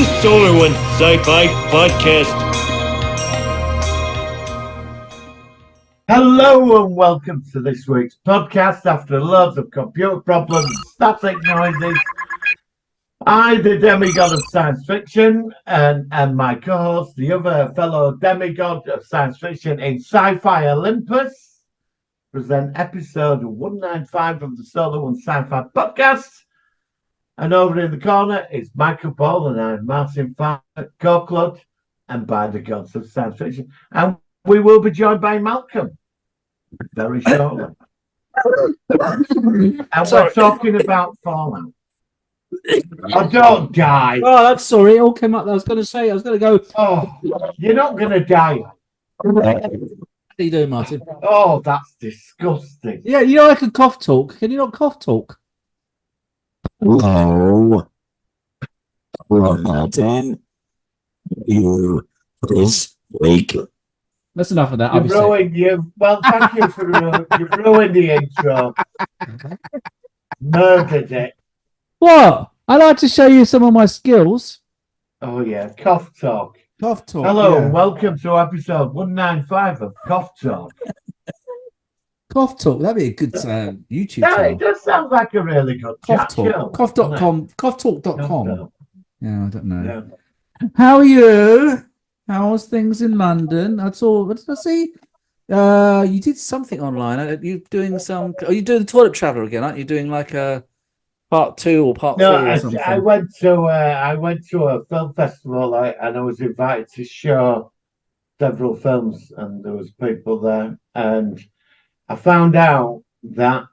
the Solar One Sci-Fi Podcast. Hello and welcome to this week's podcast. After loads of computer problems, static noises, I, the demigod of science fiction, and my co-host, the other fellow demigod of science fiction in Sci-Fi Olympus, present episode 195 of the Solar One Sci-Fi Podcast. And over in the corner is Michael Paul and I'm Martin Farr, co-clud, and by the gods of science fiction. And we will be joined by Malcolm very shortly. And we're talking about Fallout. Oh, don't die. Oh, that's sorry. It all came up. I was going to go. Oh, you're not going to die. How do you doing, Martin? Oh, that's disgusting. Yeah, you know I can cough talk. Can you not cough talk? Hello, Martin. You this week. That's enough of that. Well, thank you for you've ruined the intro. Murdered it. What? I like to show you some of my skills. Oh yeah, cough talk. Cough talk. Hello, yeah. and welcome to episode 195 of Cough Talk. Cough talk. That'd be a good YouTube Yeah, channel. it does sound like a really good Cough chat talk. show. Cough.com. Coughtalk.com. No. Yeah, I don't know. Yeah. How are you? How's things in London? What did I see? You did something online. Are you doing the Toilet Traveller again? Aren't you doing like a part 2 or part 3 or something? I went to a film festival and I was invited to show several films, and there was people there, and I found out that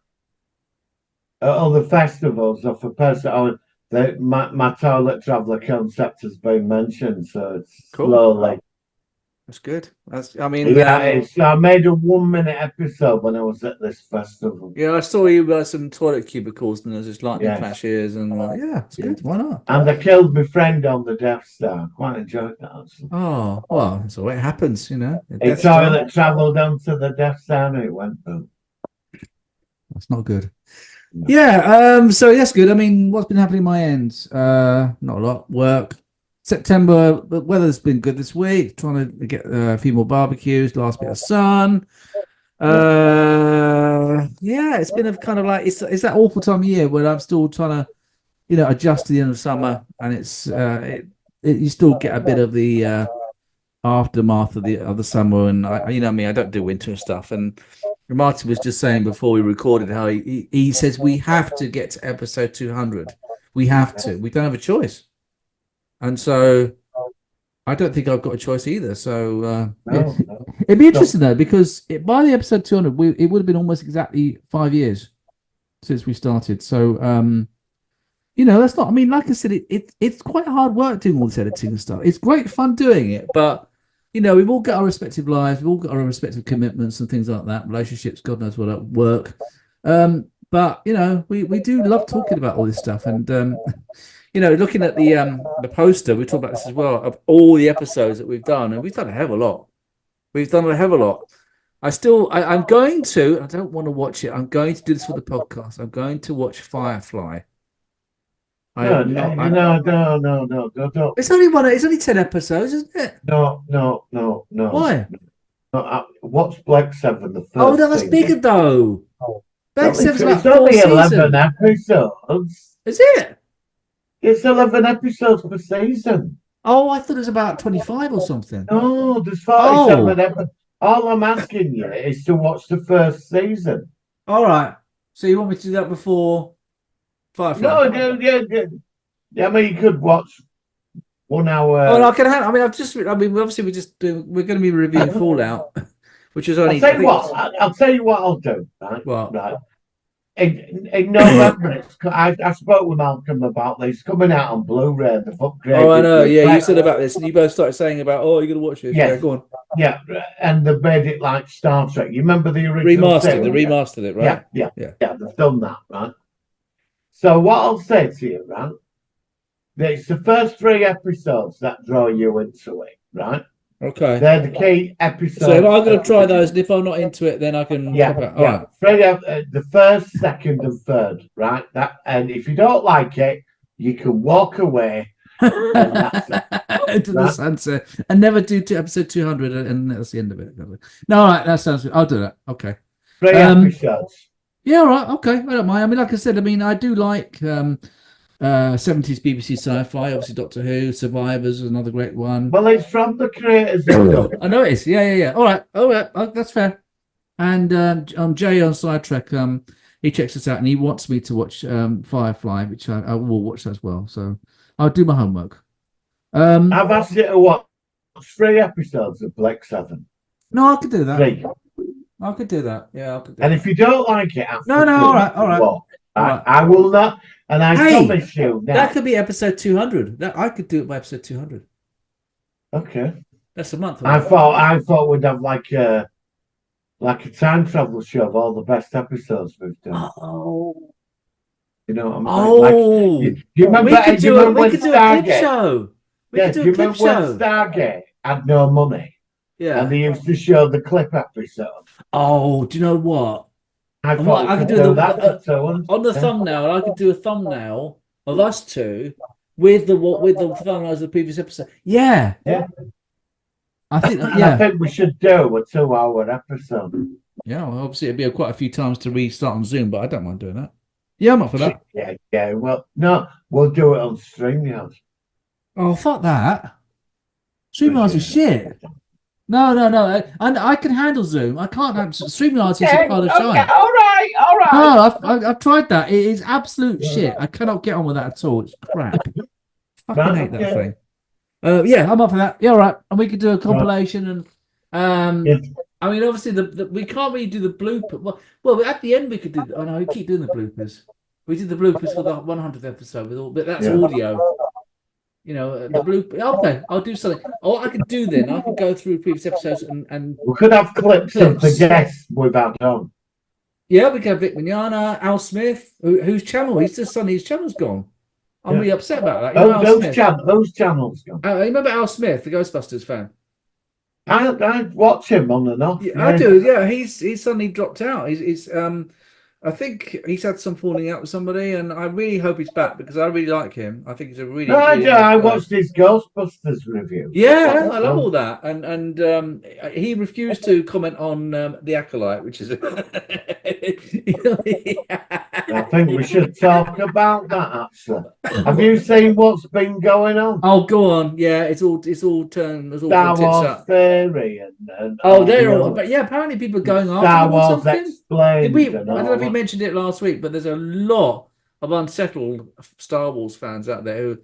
at other festivals or for person, my Toilet Traveller concept has been mentioned, so it's Cool. slowly. That's good. I made a 1-minute episode when I was at this festival. Yeah, I saw you some toilet cubicles and there's just lightning Yes. flashes and it's good. Why not? And I killed my friend on the Death Star. Quite enjoyed that. Actually. Oh, well, so it happens, you know. A toilet travelled onto the Death Star and it went boom. That's not good. No. Yeah, so that's good. I mean, what's been happening on my end? Not a lot. Work. September, the weather's been good this week. Trying to get a few more barbecues, last bit of sun. Yeah, it's been a kind of like it's that awful time of year where I'm still trying to, adjust to the end of summer, and it's you still get a bit of the aftermath of the summer, and I don't do winter and stuff. And Martin was just saying before we recorded how he says we have to get to episode 200. We have to. We don't have a choice. And so I don't think I've got a choice either. So it'd be interesting though, because by the episode 200, it would have been almost exactly 5 years since we started. So, that's not, I mean, like I said, it's quite hard work doing all this editing and stuff. It's great fun doing it, but we've all got our respective lives. We've all got our respective commitments and things like that. Relationships, God knows what, at work. But, we do love talking about all this stuff. And, looking at the poster, we talk about this as well, of all the episodes that we've done, and we've done a hell of a lot. I'm going to, I don't want to watch it. I'm going to do this for the podcast. I'm going to watch Firefly. No. It's only 10 episodes, isn't it? No. Why? What's Black 7? The first. Oh, no, that's bigger though. Black 7's like it's only 4 11 seasons. episodes. Is it? It's 11 episodes per season. Oh, I thought it was about 25 or something. No, there's 47 episodes. All I'm asking you is to watch the first season. All right. So you want me to do that before Firefly? No, yeah. I mean, you could watch 1 hour. Oh, no, I can have. Obviously, we're going to be reviewing Fallout, which is only. I'll tell you what I'll do. Right. What? Right. In November, I spoke with Malcolm about this coming out on Blu-ray. The upgraded. Oh, I know. Yeah, you said about this, and you both started saying about, you're going to watch this. Yes. Yeah, go on. Yeah, and they made it like Star Trek. You remember the original? They remastered it, right? Yeah. They've done that, right? So what I'll say to you, right? It's the first 3 episodes that draw you into it, right? Okay. They're the key episodes. So if I'm going to try those, and if I'm not into it, then I can. Yeah. The first, second, and third, right? And if you don't like it, you can walk away Into the sunset, and never do episode 200, and that's the end of it. No, all right, that sounds good. I'll do that. Okay. 3 episodes. Yeah, all right, okay. I don't mind. I mean, like I said, I do like 70s BBC sci-fi, obviously Doctor Who, Survivors is another great one. Well, it's from the creators of I know it is. Yeah. All right. That's fair. And Jay on Side Trek, he checks us out and he wants me to watch Firefly, which I will watch as well. So I'll do my homework. I've asked you to watch 3 episodes of Black 7. No, I could do that. 3. I could do that. Yeah, I could do And that. if you don't like it after No, all right. Walk, All right. I will not, and I promise you now. That could be episode 200. That I could do it by episode 200. Okay. That's a month. I thought we'd have like a time travel show of all the best episodes we've done. Oh. You know what I'm saying? Like, do you remember? We could do a clip Stargate? show. Yeah, do you remember when Stargate had no money? Yeah. And they used to show the clip episode. Oh, do you know what? I thought I could do that on the thumbnail. I could do a thumbnail of us two with the thumbnails of the previous episode. Yeah. I think we should do a 2-hour episode. Yeah, well, obviously it'd be quite a few times to restart on Zoom, but I don't mind doing that. Yeah, I'm up for that. Yeah. Well, no, we'll do it on StreamYard. Oh, fuck that. StreamYards is shit. No. And I can handle Zoom. I can't handle StreamYards is a pile of shite. All right. No, I've tried that. It is absolute shit. I cannot get on with that at all. It's crap. Fucking hate that thing. Yeah, I'm up for that. Yeah, all right. And we could do a compilation and I mean, obviously we can't really do the blooper. Well, at the end we could do. Oh no, we keep doing the bloopers. We did the bloopers for the 100th episode with all, but that's audio. You know, the blooper. Okay, I'll do something. Oh, I could do then. I could go through previous episodes and we could have clips of the guests we've had on. Yeah, we could have Vic Mignogna, Al Smith, whose channel? He's just suddenly his channel's gone. I'm really upset about that. Those channels gone. You remember Al Smith, the Ghostbusters fan? I watch him on and off. Yeah, I do. Yeah, he's suddenly dropped out. He's I think he's had some falling out with somebody, and I really hope he's back because I really like him. I think he's a really. I watched his Ghostbusters review. Yeah, I love all that, and he refused to comment on the Acolyte, which is. I think we should talk about that. Actually, have you seen what's been going on? Oh, go on. Yeah, it's all turned. Star Wars theory and they're all. But yeah, apparently people are going after Star Wars something. Explained. I don't know if you mentioned it last week, but there's a lot of unsettled Star Wars fans out there who are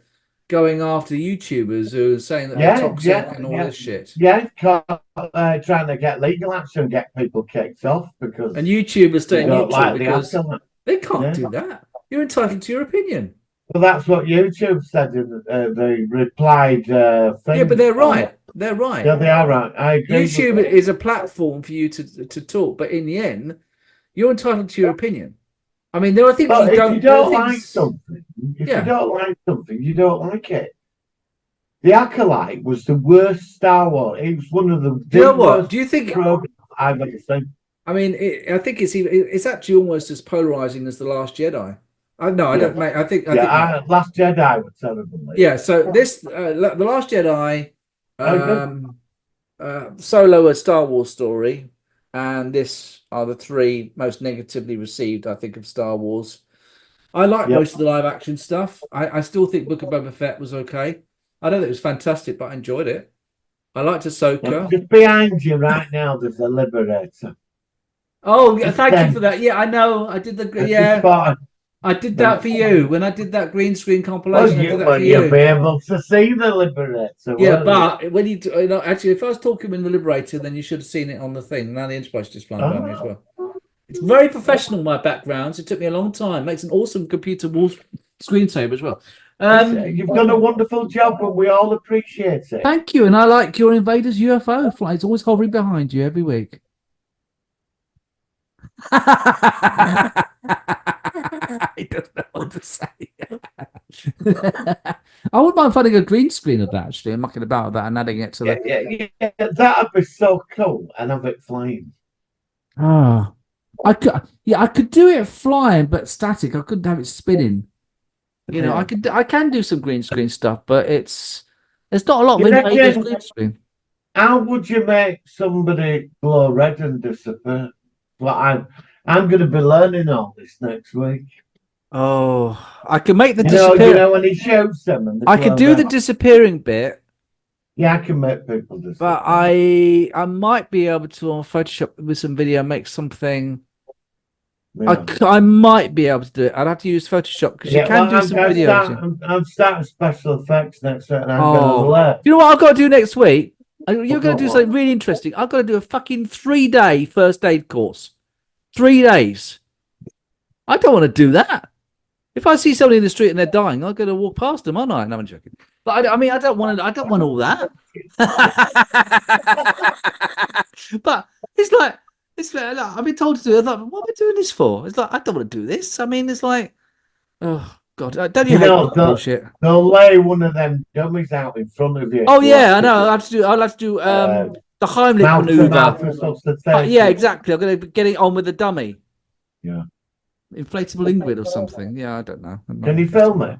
going after YouTubers who are saying that they're toxic and all this shit. Yeah, trying to get legal action, get people kicked off because and YouTubers stay on YouTube like because they can't do that. You're entitled to your opinion. Well, that's what YouTube said in the replied thing. Yeah, but they're right. They're right. Yeah, they are right. I agree. YouTube is a platform for you to talk, but in the end, you're entitled to your opinion. I mean, there are things you don't like something. If you don't like something, you don't like it. The Acolyte was the worst Star Wars. It was one of the. You know what? Do you think programs I've ever seen? I mean, I think it's actually almost as polarizing as The Last Jedi. I don't. Mate, I think Last Jedi was terrible. Yeah. So this, The Last Jedi, Solo, a Star Wars story, and this are the 3 most negatively received, I think, of Star Wars. I like most of the live action stuff. I still think Book of Boba Fett was okay. I don't think it was fantastic, but I enjoyed it. I liked Ahsoka. Just behind you right now, there's a Liberator. Oh, thank you for that. Yeah, I know. I did I did that for you when I did that green screen compilation. You'll be able to see the Liberator. Yeah, but when you actually, if I was talking in the Liberator, then you should have seen it on the thing. Now the Enterprise just flying around me as well. It's very professional. My backgrounds. It took me a long time. Makes an awesome computer wall screensaver as well. You've done a wonderful job, and we all appreciate it. Thank you, and I like your Invaders UFO flight. It's always hovering behind you every week. He doesn't know what to say. I wouldn't mind finding a green screen of that, actually, and mucking about with that and adding it to the. Yeah, that'd be so cool, and have it flying. I could do it flying, but static. I couldn't have it spinning. You know, Yeah. I can do some green screen stuff, but there's not a lot of You invaders reckon, green screen. how would you make somebody glow red and disappear? Well, I'm going to be learning all this next week. Oh, I can make the You disappear. know when he shoots them and they I could glow do the red. disappearing bit, Yeah, I can make people disappear. but I might be able to on Photoshop with some video make something. Yeah. I might be able to do it. I'd have to use Photoshop because you can do some videos. I'm starting special effects next week, and I'm going to Oh, learn. you know what I've got to do next week? You're going to do What? something really interesting. I've got to do a fucking 3-day first aid course. 3 days. I don't want to do that. If I see somebody in the street and they're dying, I'm going to walk past them, aren't I? No, I'm joking. But I mean, I don't want to. I don't want all that. But it's like I've been told to do it. Like, what am I doing this for? It's like I don't want to do this. I mean, it's like, oh God, don't you hate all the bullshit? They'll lay one of them dummies out in front of you. Oh yeah, I know. I'll have to do the Heimlich maneuver. Yeah, exactly. I'm going to get it on with the dummy. Yeah. Inflatable Ingrid or something. Yeah, I don't know. Can you film it?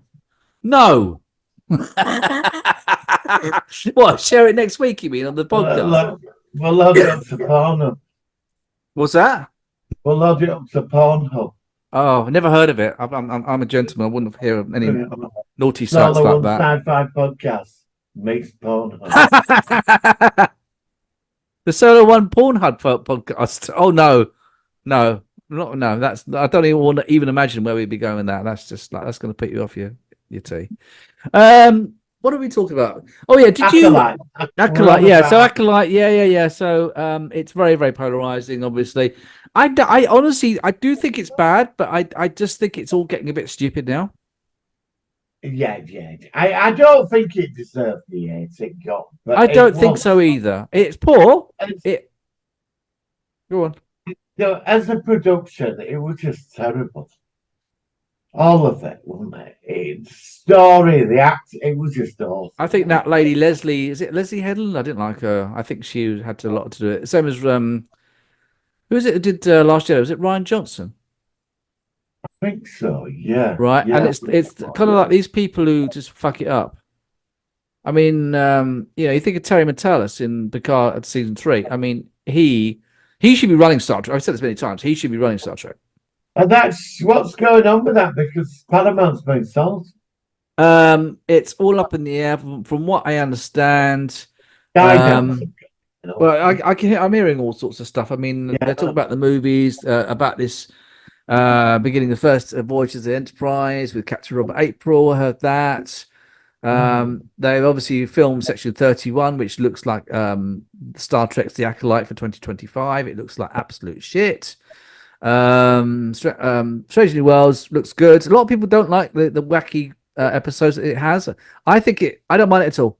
No. What? Share it next week? You mean on the podcast? We'll load it up to Pornhub. What's that? We'll load it up to Pornhub. Oh, I never heard of it. I'm a gentleman. I wouldn't hear of any naughty sites like that. Sci-fi podcast makes Pornhub. The Solo One Pornhub podcast. Oh no. That's I don't even want to even imagine where we'd be going with that. That's just like that's going to put you off your tea. What are we talking about? Oh yeah, Acolyte? Yeah, so Acolyte. Yeah. So it's very very polarizing. Obviously, I honestly I do think it's bad, but I just think it's all getting a bit stupid now. Yeah. I don't think it deserved the hate it got. But I don't think so either. It's poor. Go on. As a production, it was just terrible. All of it, wasn't it? It's story, the act, it was just awful. I think that lady Leslie, is it Leslie Headland? I didn't like her. I think she had a lot to do it. Same as who is it who did last year? Was it Ryan Johnson? I think so, yeah. Right, yeah. and it's kind of like these people who just fuck it up. I mean, you think of Terry Matalas in Picard at season 3. I mean, he should be running Star Trek. I've said this many times. He should be running Star Trek. And that's what's going on with that because Paramount's been sold. It's all up in the air from what I understand. Well, I'm hearing all sorts of stuff. I mean, they're talking about the movies, about this beginning the first Voyages of the Enterprise with Captain Robert April. I heard that. They've obviously filmed Section 31, which looks like Star Trek's The Acolyte for 2025. It looks like absolute shit. Strange New Worlds looks good. A lot of people don't like the wacky episodes that it has. I don't mind it at all.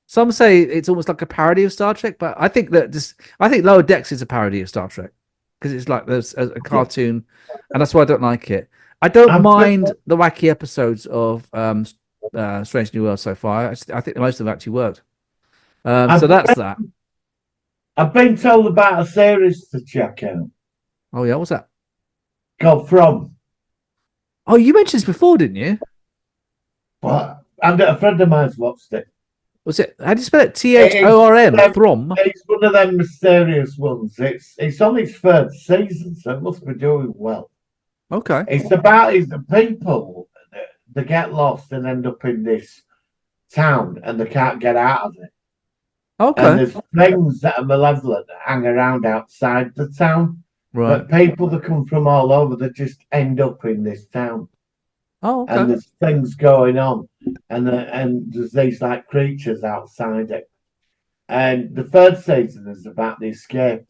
Some say it's almost like a parody of Star Trek, but I think Lower Decks is a parody of Star Trek because it's like there's a cartoon, and that's why I don't like it. I don't mind the wacky episodes of Strange New Worlds so far. I think most of them actually worked. So that's that. I've been told about a series to check out. Oh yeah, what's that? Called From. Oh, you mentioned this before, didn't you? What? And a friend of mine's watched it. Was it? How do you spell it? THORM. From. It's one of them mysterious ones. It's on its 3rd season, so it must be doing well. Okay. It's about the people that get lost and end up in this town and they can't get out of it. Okay. And there's things that are malevolent that hang around outside the town. Right. But people that come from all over that just end up in this town. Oh, okay. And there's things going on. And there's these like creatures outside it. And the 3rd season is about the escape.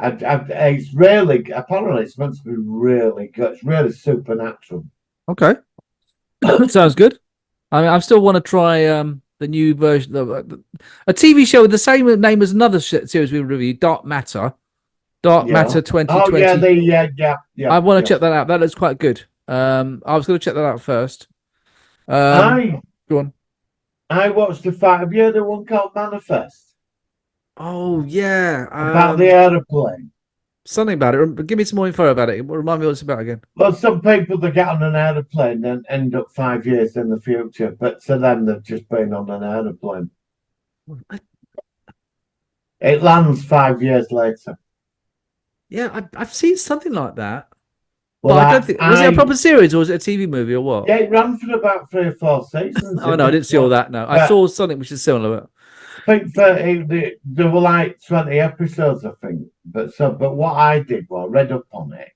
It's really, apparently it's meant to be really good. It's really supernatural. Okay. Sounds good. I mean, I still want to try the new version of a TV show with the same name as another series we reviewed, Dark Matter. Matter 2020. Oh, yeah. I want to check that out. That looks quite good. I was going to check that out first. Go on. I watched the fight. Have you heard of one called Manifest? Oh, yeah. About the aeroplane. Something about it. Give me some more info about it. Remind me what it's about again. Well, some people that get on an aeroplane and end up 5 years in the future, but to them they've just been on an aeroplane. It lands 5 years later. Yeah, I've seen something like that. Well, But I don't think was it a proper series or was it a TV movie or what? Yeah, it ran for about 3 or 4 seasons. Oh no, I didn't see all that. No, I saw something which is similar. I think there were like 20 episodes, I think. But what I did was read up on it.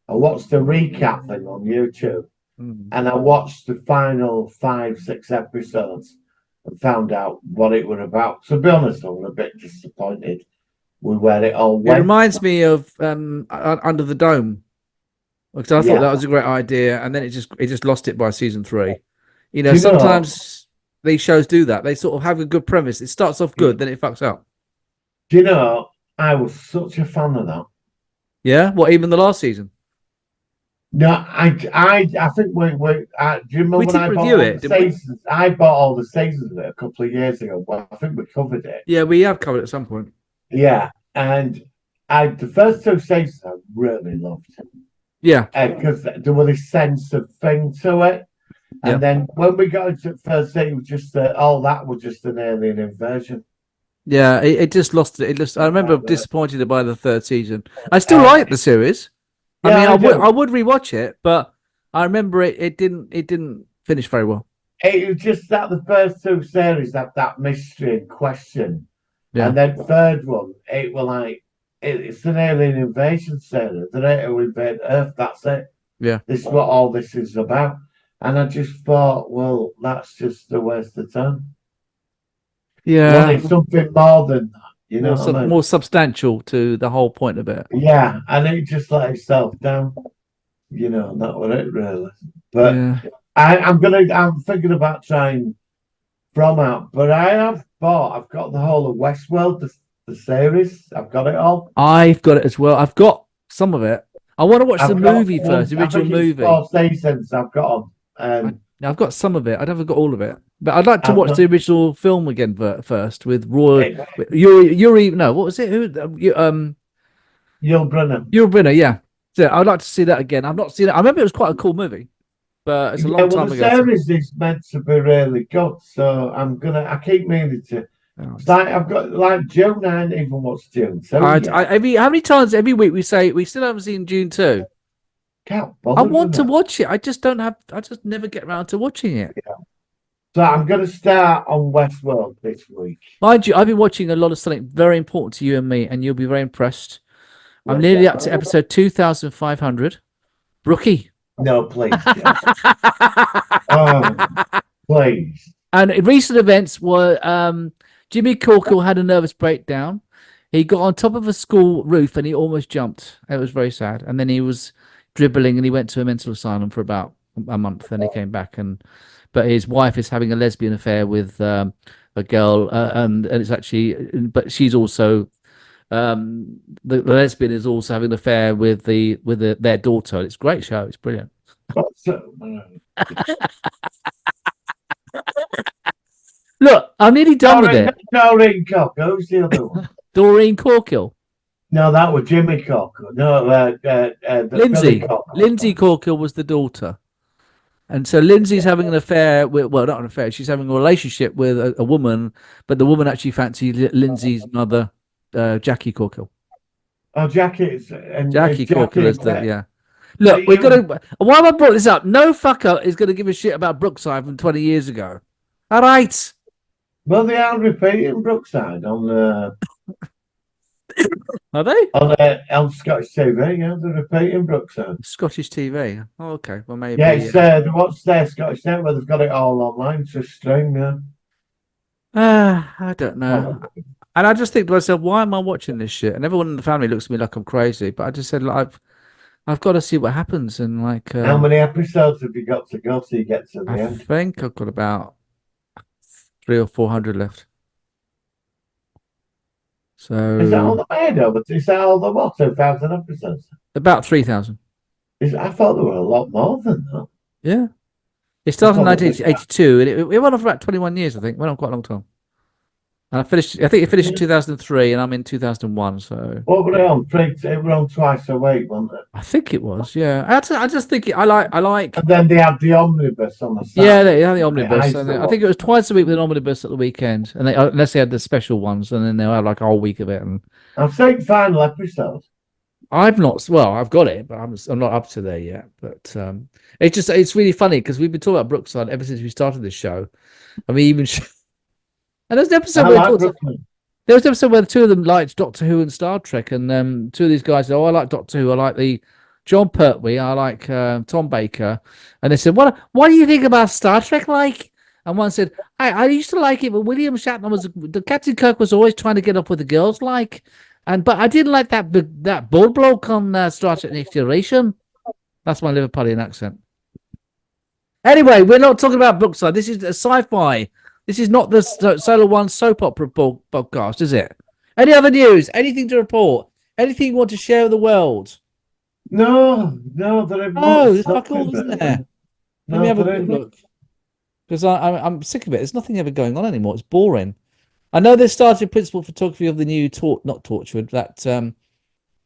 I watched the recap thing on YouTube, and I watched the final 5, 6 episodes and found out what it was about. To be honest, I was a bit disappointed with where it all went. It reminds me of Under the Dome, because I thought that was a great idea, and then it just lost it by season 3. You know, sometimes these shows do that. They sort of have a good premise. It starts off good, then it fucks up. Do you know? I was such a fan of that. Yeah, what, even the last season? No, I think do you remember when I bought all the seasons? I bought all the seasons of it a couple of years ago. Well, I think we covered it. Yeah, we have covered it at some point. Yeah, and the first 2 seasons I really loved. Yeah, because there was a sense of thing to it, and then when we got into the first season, it was just that was just an alien invasion. Yeah, it just lost it. I remember disappointed by the 3rd season. I still like the series. I mean, I would rewatch it, but I remember it didn't finish very well. It was just that the first 2 series had that mystery and question, and then third one, it was like it's an alien invasion series. They're to invade Earth. That's it. Yeah, this is what all this is about. And I just thought, well, that's just a waste of time. Yeah, it's something more than that. You know, more substantial to the whole point of it. Yeah, and it just let itself down. You know, that was it really. But I'm thinking about trying from out. But I've got the whole of Westworld, the series. I've got it all. I've got it as well. I've got some of it. I want to watch the movie first, the original movie. 4 seasons I've got on. I've got some of it. I haven't got all of it, but I'd like to watch the original film again first with Roy. Yuri. No, what was it? Who? Yul Brynner. Yul Brynner. Yeah. So I'd like to see that again. I've not seen it. I remember it was quite a cool movie, but it's a long time ago. The series is meant to be really good, so I keep meaning to. It's like I've got like June. I ain't even watched June. So how many times every week we say we still haven't seen June 2? I want to watch it. I just don't have. I just never get around to watching it. Yeah. So I'm going to start on Westworld this week. Mind you, I've been watching a lot of something very important to you and me, and you'll be very impressed. I'm nearly up to episode 2,500. Brookie. No, please. Please. And recent events were Jimmy Corkle had a nervous breakdown. He got on top of a school roof and he almost jumped. It was very sad. And then he was dribbling and he went to a mental asylum for about a month. And he came back but his wife is having a lesbian affair with a girl, and it's actually, but she's also the lesbian is also having an affair with their daughter. It's a great show. It's brilliant. Look, I'm nearly done with it. Doreen Corkle. Who's the other one? Doreen Corkle. No, that was Jimmy Corkle. No, Lindsay Corkle was the daughter. And so Lindsay's having an affair with, well, not an affair, she's having a relationship with a woman, but the woman actually fancied Lindsay's mother, Jackie Corkle. Oh, Jackie Corkle is yeah. Look, we've got to. Why have I brought this up? No fucker is going to give a shit about Brookside from 20 years ago. All right. Well, they are repeating Brookside on. Are they? On Scottish TV, yeah, they're repeating Brookside. Scottish TV. Oh, okay. Well, maybe. Yeah, it's what's their Scottish network? They've got it all online to stream. Yeah. I don't know. And I just think to myself, why am I watching this shit? And everyone in the family looks at me like I'm crazy. But I just said, like, I've got to see what happens. And like, how many episodes have you got to go till you get to the end? I think I've got about 300 or 400 left. So is that all the made over? Is that all the what? 2,000 episodes? About 3,000. I thought there were a lot more than that. Yeah. It started in 1982 and it went on for about 21 years, I think. It went on quite a long time. And I think it finished in 2003, and I'm in 2001. So What were they on? It were on twice a week, wasn't it? I think it was. Yeah, I just think I like. And then they had the omnibus on the Yeah, Saturday. they had the I omnibus, used and to I think watch it was twice a week with an omnibus at the weekend, and unless they had the special ones, and then they'll have like a whole week of it. And I've seen final episode. I've not, well, I've got it, but I'm not up to there yet. But it's really funny because we've been talking about Brookside ever since we started this show, and we even and there's an episode I where like Brooklyn. there was an episode where the two of them liked Doctor Who and Star Trek, and two of these guys said, "Oh, I like Doctor Who. I like the John Pertwee. I like Tom Baker." And they said, What do you think about Star Trek like?" And one said, I used to like it, but William Shatner the Captain Kirk was always trying to get up with the girls, like, but I didn't like that bald bloke on Star Trek Next Generation." That's my Liverpudlian accent. Anyway, we're not talking about Brookside. This is a sci-fi. This is not the Solar One soap opera podcast, is it? Any other news? Anything to report? Anything you want to share with the world? No, there ain't much. There's fuck all, isn't there? Let me have a quick look. Because I'm sick of it. There's nothing ever going on anymore. It's boring. I know they started principal photography of the new not Torchwood,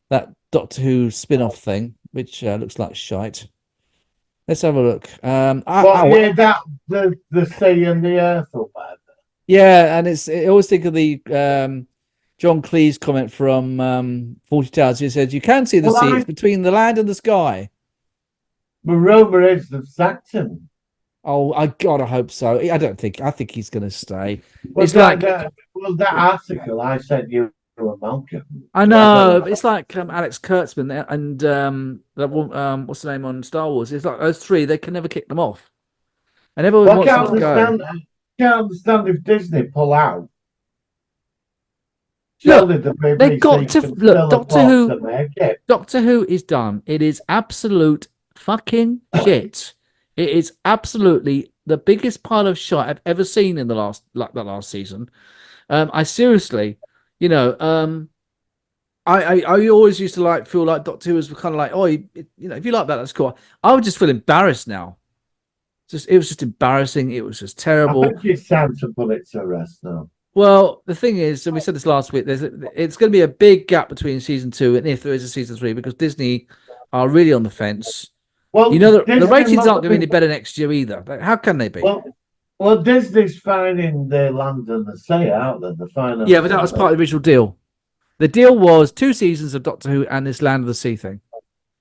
that Doctor Who spin-off thing, which looks like shite. Let's have a look. The sea and the earth up there. Yeah, and I always think of the John Cleese comment from 40 Towers. He says, "You can see the sea. It's between the land and the sky." The rumour is of Saxon. Oh, I hope so. I think he's going to stay. Well, It's like that article I sent you to Malcolm. I know, but it's like Alex Kurtzman and what's the name on Star Wars? It's like those three. They can never kick them off, and everyone wants them to go. I can't understand if Disney pull out. Look, they got to look. Doctor Who is done. It is absolute fucking shit. It is absolutely the biggest pile of shit I've ever seen in the last season. I seriously, I always used to feel like Doctor Who was kind of like, oh, if you like that, that's cool. I would just feel embarrassed now. It was just embarrassing. It was just terrible. I think it's time to put it to rest now. Well, the thing is, and we said this last week, it's going to be a big gap between season 2 and if there is a season 3 because Disney are really on the fence. Well, the ratings aren't going to be any better next year either. How can they be? Well, Disney's finding the land and the sea out there. The final. Yeah, but that was part of the original deal. The deal was 2 seasons of Doctor Who and this Land of the Sea thing.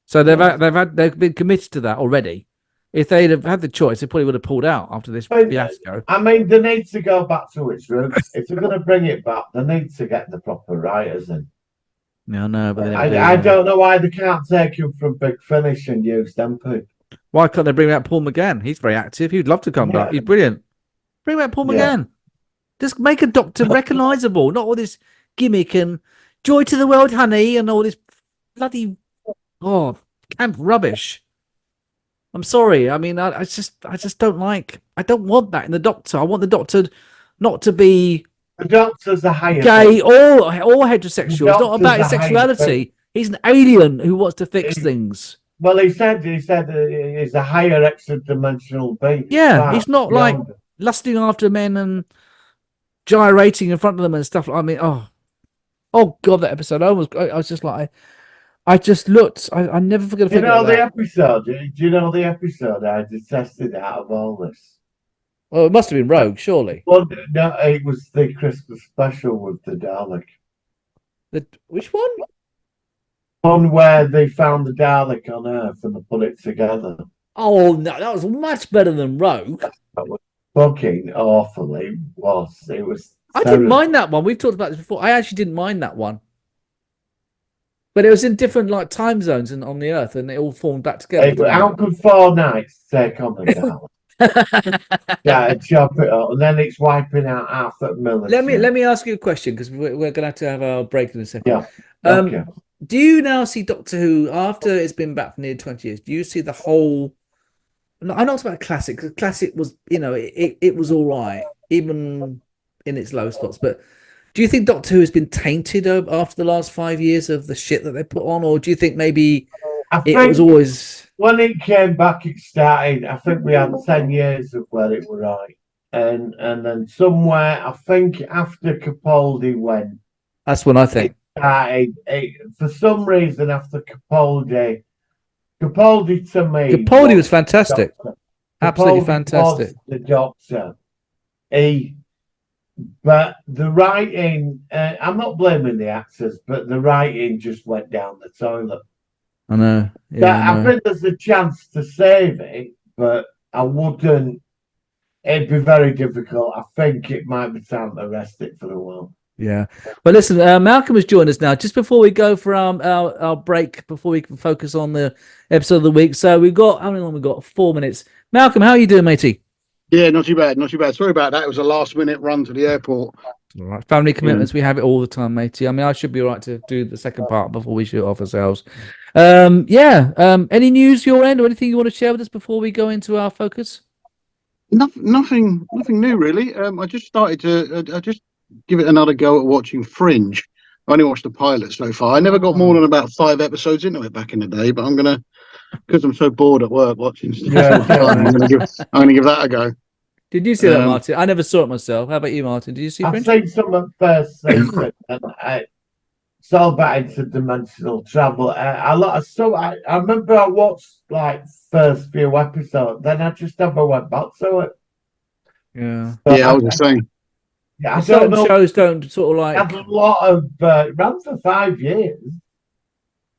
So they've been committed to that already. If they'd have had the choice, they probably would have pulled out after this fiasco. I mean, they need to go back to its roots. If they're going to bring it back, they need to get the proper writers in. No, no, but I don't know why they can't take him from Big Finish and use them people. Why can't they bring back Paul McGann? He's very active. He'd love to come back. He's brilliant. Bring back Paul McGann. Just make a Doctor recognisable, not all this gimmick and joy to the world, honey, and all this bloody camp rubbish. I'm sorry. I mean, I just don't like. I don't want that in the Doctor. I want the Doctor not to be. The Doctor's a higher gay or heterosexual. It's not about his sexuality. He's an alien who wants to fix things. Well, he said he's a higher extra-dimensional being. Yeah, he's not like lusting after men and gyrating in front of them and stuff. I mean, oh god, that episode! I was just like, I just looked. I never forget. You know the episode? Do you know the episode I detested out of all this? Well, it must have been Rogue, surely. Well, no, it was the Christmas special with the Dalek. Which one? One where they found the Dalek on Earth and they put it together. Oh no, that was much better than Rogue. That was fucking awful. It was. I didn't mind that one. We've talked about this before. I actually didn't mind that one. But it was in different time zones and on the Earth, and it all formed back together. How could 4 nights take on the Dalek? Yeah, chop it up, and then it's wiping out half that military. Let me ask you a question because we're going to have our break in a second. Yeah. Okay. Do you now see Doctor Who after it's been back for nearly 20 years? Do you see the whole? I'm not about classic because classic was, it was all right even in its low spots. But do you think Doctor Who has been tainted after the last 5 years of the shit that they put on, or do you think maybe it was always? When it came back, it started. I think we had 10 years of where it was right. and then somewhere I think after Capaldi went, That's what I think. for some reason after Capaldi to me Capaldi was fantastic. Doctor. Absolutely Capaldi fantastic. was the Doctor. But the writing, I'm not blaming the actors, but the writing just went down the toilet. I know. I think there's a chance to save it, but I wouldn't. It'd be very difficult. I think it might be time to rest it for a while. Yeah. Well, listen, Malcolm has joined us now. Just before we go for our break, before we can focus on the episode of the week. So we've got, how many long we got? 4 minutes. Malcolm, how are you doing, matey? Yeah, not too bad. Not too bad. Sorry about that. It was a last-minute run to the airport. All right. Family commitments, we have it all the time, matey. I mean, I should be all right to do the second part before we shoot off ourselves. Any news your end or anything you want to share with us before we go into our focus? Nothing new really. I just started to I just give it another go at watching Fringe. I only watched the pilot so far. I never got more than about 5 episodes into it back in the day, but I'm gonna, because I'm so bored at work watching stuff, I'm gonna give that a go. Did you see that, Martin? I never saw it myself. How about you, Martin? Did you see I've Fringe? seen some of the first season, and it's all about interdimensional travel. I remember I watched like first few episodes, then I just never went back to it. Yeah. But Yeah, I was the same. Yeah, I Certain don't know. shows don't sort of It like. had a lot of it ran for 5 years.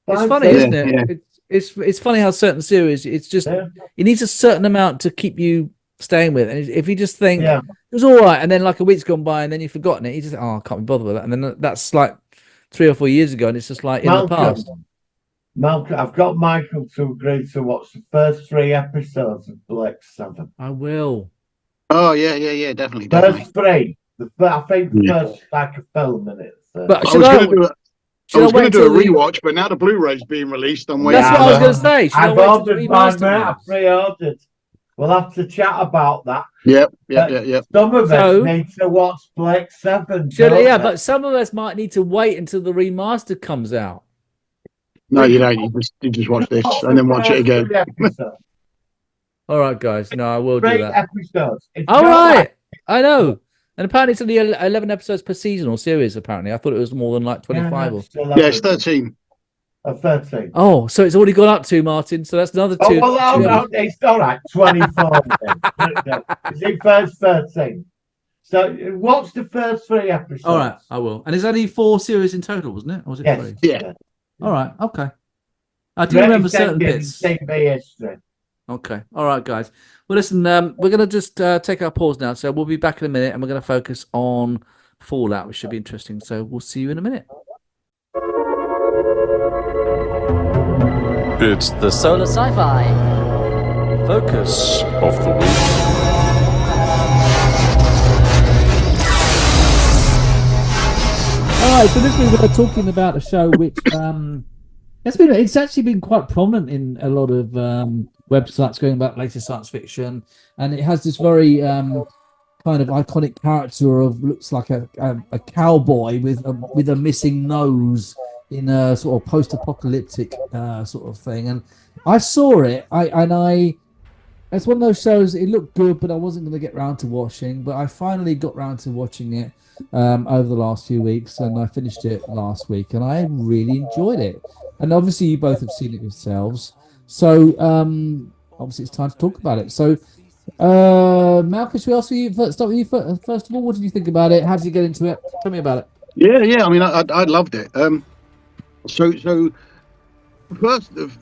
It's 5 funny, seasons. isn't it? Yeah. It's funny how certain series, it's just it needs a certain amount to keep you staying with. And if you just think it was all right, and then like a week's gone by, and then you've forgotten it, you just I can't be bothered with that. And then that's like 3 or 4 years ago, and it's just like in the past. Malcolm, I've got Michael to agree to watch the first 3 episodes of Black 7. I will. Oh yeah, definitely. First 3. I think the first like a film in it. But I was going to do a rewatch, but now the Blu-ray's being released. I'm waiting. That's what I was going to say. I've ordered mine, mate. I've pre-ordered. We'll have to chat about that. Yep. Some of us need to watch Blake 7. But some of us might need to wait until the remaster comes out. No, you don't. You just watch this and then watch it again. All right, guys. No, I will do that. Episodes. All right. I know. And apparently it's only 11 episodes per season or series, apparently. I thought it was more than like 25. Yeah, it's 13. 13. Oh, so it's already gone up to, Martin. So that's another 2. It's all right. 24. It's in first 13. So watch the first 3 episodes. All right, I will. And there's only 4 series in total, wasn't it? Or was it 3? Yeah. All right, okay. I do remember certain bits. history. Okay. All right, guys. Well, listen, we're going to just take our pause now. So we'll be back in a minute and we're going to focus on Fallout, which should be interesting. So we'll see you in a minute. It's the Solar Sci-Fi focus of the week. All right, so this week we're talking about a show which it's actually been quite prominent in a lot of websites going about latest science fiction, and it has this very kind of iconic character of looks like a cowboy with a missing nose in a sort of post-apocalyptic sort of thing. And I saw it, it's one of those shows. It looked good, but I wasn't going to get round to watching. But I finally got round to watching it over the last few weeks, and I finished it last week, and I really enjoyed it. And obviously, you both have seen it yourselves, so obviously it's time to talk about it. So, Malcolm, should we start with you first of all? What did you think about it? How did you get into it? Tell me about it. Yeah. I mean, I loved it. So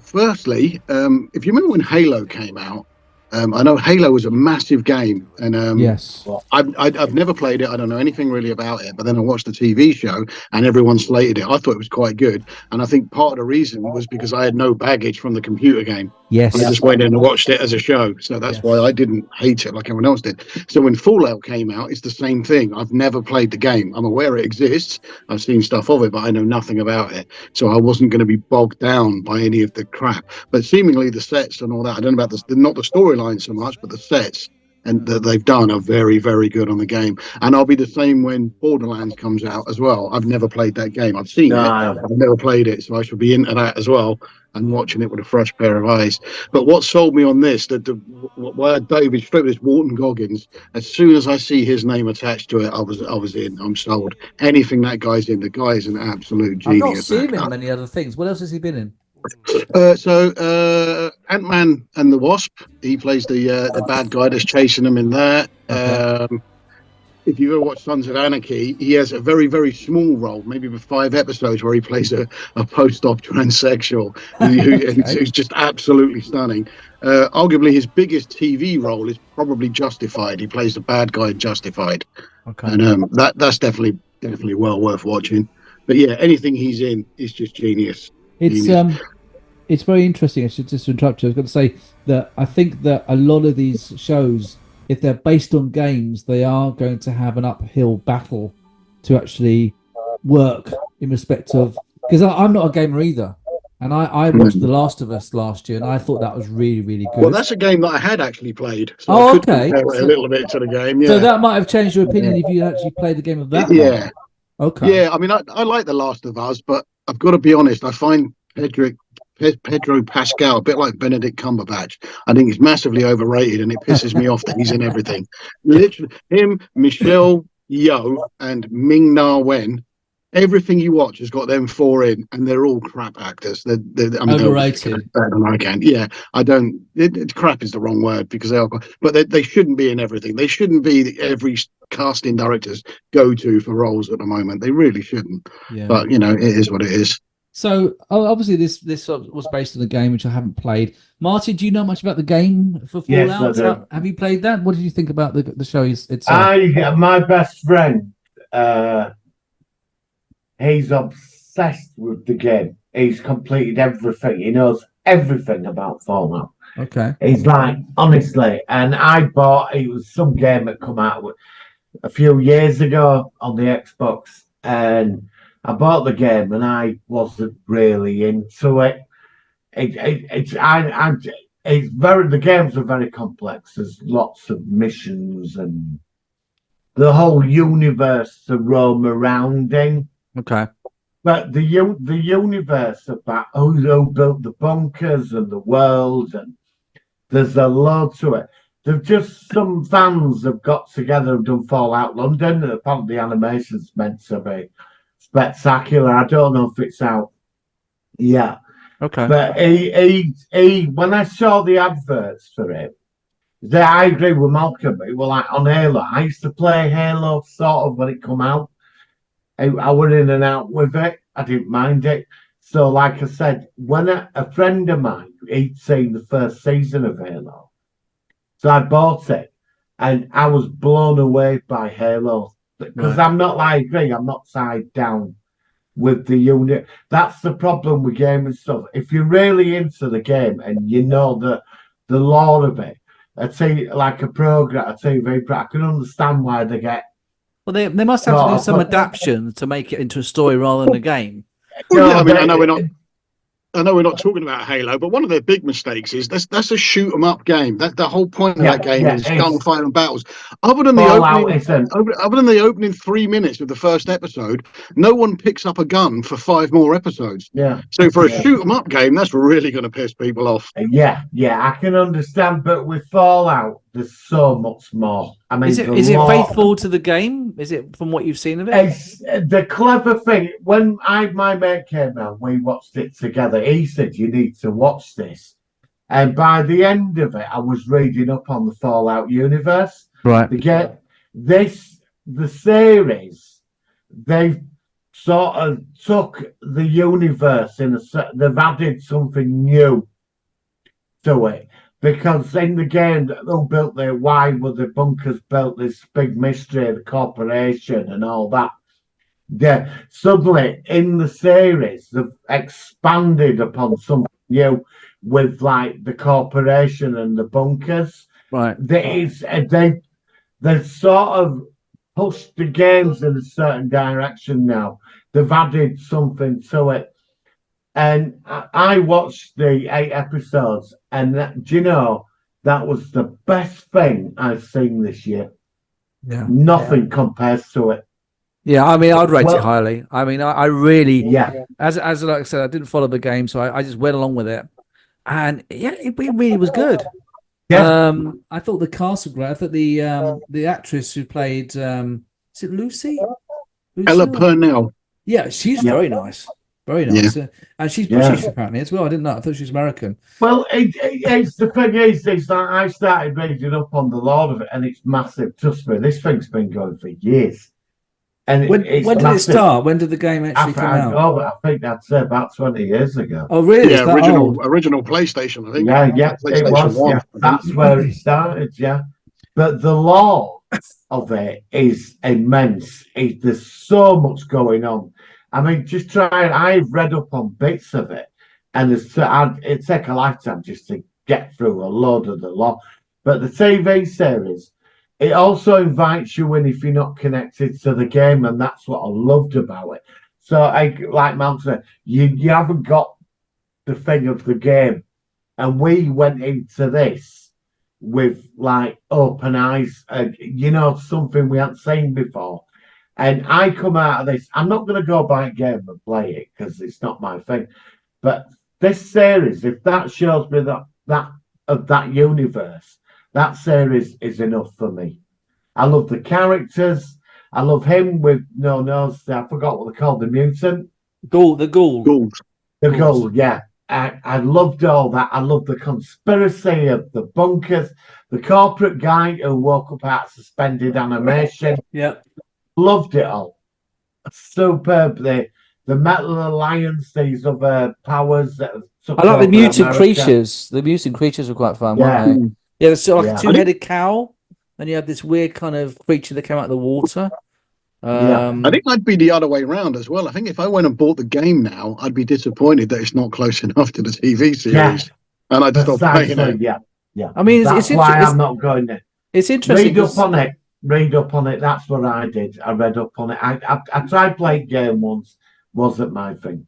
firstly, if you remember when Halo came out, I know Halo was a massive game, and yes, I've never played it. I don't know anything really about it. But then I watched the TV show, and everyone slated it. I thought it was quite good, and I think part of the reason was because I had no baggage from the computer game. Yes, I just went in and watched it as a show, so that's why I didn't hate it like everyone else did. So when Fallout came out, it's the same thing. I've never played the game. I'm aware it exists. I've seen stuff of it, but I know nothing about it. So I wasn't going to be bogged down by any of the crap. But seemingly the sets and all that, I don't know about not the storyline so much, but the sets and that they've done are very, very good on the game. And I'll be the same when Borderlands comes out as well. I've never played that game. I've seen it, I've never played it, so I should be into that as well. and watching it with a fresh pair of eyes. But what sold me on this, where David straight with his Walton Goggins, as soon as I see his name attached to it, I was in. I'm sold. Anything that guy's in, the guy is an absolute I've not genius. seen him in many other things. What else has he been in? Ant-Man and the Wasp. He plays the bad guy that's chasing them in there. Okay. If you ever watch Sons of Anarchy, he has a very, very small role, maybe for 5 episodes, where he plays a post-op transsexual who's just absolutely stunning. Arguably, his biggest TV role is probably Justified. He plays the bad guy in Justified, and that's definitely well worth watching. But yeah, anything he's in is just genius. It's very interesting. I should just interrupt you. I was going to say that I think that a lot of these shows, if they're based on games, they are going to have an uphill battle to actually work in respect of, because I'm not a gamer either, and I watched The Last of Us last year, and I thought that was really, really good. Well, that's a game that I had actually played, so I could compare it a little bit to the game. Yeah. So that might have changed your opinion if you actually played the game of that. Yeah. One. Okay. Yeah, I mean, I like The Last of Us, but I've got to be honest. I find Pedro Pascal a bit like Benedict Cumberbatch. I think he's massively overrated, and it pisses me off that he's in everything. Literally, him, Michelle Yeoh, and Ming Na Wen. Everything you watch has got them 4 in, and they're all crap actors. I mean, overrated. Better than I can. Yeah, I don't. Crap is the wrong word because they are, but they shouldn't be in everything. They shouldn't be every casting director's go-to for roles at the moment. They really shouldn't. Yeah. But it is what it is. So obviously this was based on a game which I haven't played. Martin, do you know much about the game for Fallout? Yes, I do. Have you played that? What did you think about the show itself? My best friend, he's obsessed with the game. He's completed everything. He knows everything about Fallout. Okay. He's like, honestly, and it was some game that come out a few years ago on the Xbox, and I bought the game and I wasn't really into it. The games are very complex. There's lots of missions and the whole universe to roam around in. Okay. But the universe about who built the bunkers and the world, and there's a lot to it. There's just some fans have got together and done Fallout London. Apparently the animation's meant to be spectacular. I don't know if it's out yet. Okay. But he when I saw the adverts for it, I agree with Malcolm. It was like on Halo. I used to play Halo sort of when it come out. I went in and out with it. I didn't mind it. So, like I said, when a friend of mine, he'd seen the first season of Halo. So I bought it, and I was blown away by Halo. Because I'm not I'm not tied down with the unit. That's the problem with gaming stuff. If you're really into the game and you know the lore of it, I'd say like a program, I'd say I can understand why they get. Well, they must have to do some adaptation to make it into a story rather than a game. Well, yeah, I mean, I know we're not talking about Halo, but one of their big mistakes is that's a shoot 'em up game. That the whole point of that game is gunfire and battles. Other than the opening 3 minutes of the first episode, no one picks up a gun for 5 more episodes. Yeah. So for a shoot 'em up game, that's really going to piss people off. Yeah, I can understand, but with Fallout, there's so much more. I mean, is it faithful to the game? Is it from what you've seen of it? It's the clever thing. When my mate came round, we watched it together. He said, "You need to watch this," and by the end of it, I was reading up on the Fallout universe. Right. The series, they've sort of took the universe they've added something new to it. Because in the game, who built why were the bunkers built? This big mystery of the corporation and all that. Suddenly, in the series, they've expanded upon something new with like the corporation and the bunkers. Right. They've sort of pushed the games in a certain direction now. They've added something to it. And I watched the 8 episodes, and that was the best thing I've seen this year. Yeah. Nothing compares to it. Yeah, I mean, I'd rate Well- it highly. I mean, I really, Yeah, as like I said, I didn't follow the game, so I just went along with it, and yeah, it really was good. Yeah. I thought the cast was great. I thought the actress who played is it Lucy? Ella Lucille? Purnell. Yeah, she's Yeah. very nice, very Yeah. nice, and she's Yeah. British apparently as well. I didn't know. I thought she was American. Well, it's the thing is, it's like I started reading up on the Lord of it, and it's massive. Trust me, this thing's been going for years. And When it's did it massive. start? When did the game actually come out? I think I'd say about 20 years ago. Oh, really? Yeah, It's that old? original PlayStation, I think. Yeah, it PlayStation was. 1. Yeah, that's where it started. Yeah, but the lore of it is immense. There's so much going on. I mean, just try. I've read up on bits of it, and it take a lifetime just to get through a load of the lore. But the TV series, it also invites you in if you're not connected to the game, and that's what I loved about it. So, like Mount said, you haven't got the thing of the game, and we went into this with like open eyes, something we hadn't seen before. And I come out of this. I'm not going to go buy a game and play it because it's not my thing. But this series, if that shows me that of that universe, that series is enough for me. I love the characters. I love him with no nose. I forgot what they called, the mutant. The ghoul. The ghoul, yeah. I loved all that. I loved the conspiracy of the bunkers, the corporate guy who woke up out of suspended animation. Yeah. Loved it all. Superb. The Metal Alliance, these other powers that took I like the over mutant America. creatures. The mutant creatures were quite fun, Yeah. weren't they? Yeah, there's sort of like Yeah. a two-headed cow, and you had this weird kind of creature that came out of the water. Yeah. I think I'd be the other way around as well. I think if I went and bought the game now, I'd be disappointed that it's not close enough to the TV series. Yeah. And I'd stop playing Precisely, it. yeah. I mean, That's it's why it's, I'm not going there. it's interesting. Read up on it. That's what I did. I read up on it. I tried playing game once. Wasn't my thing.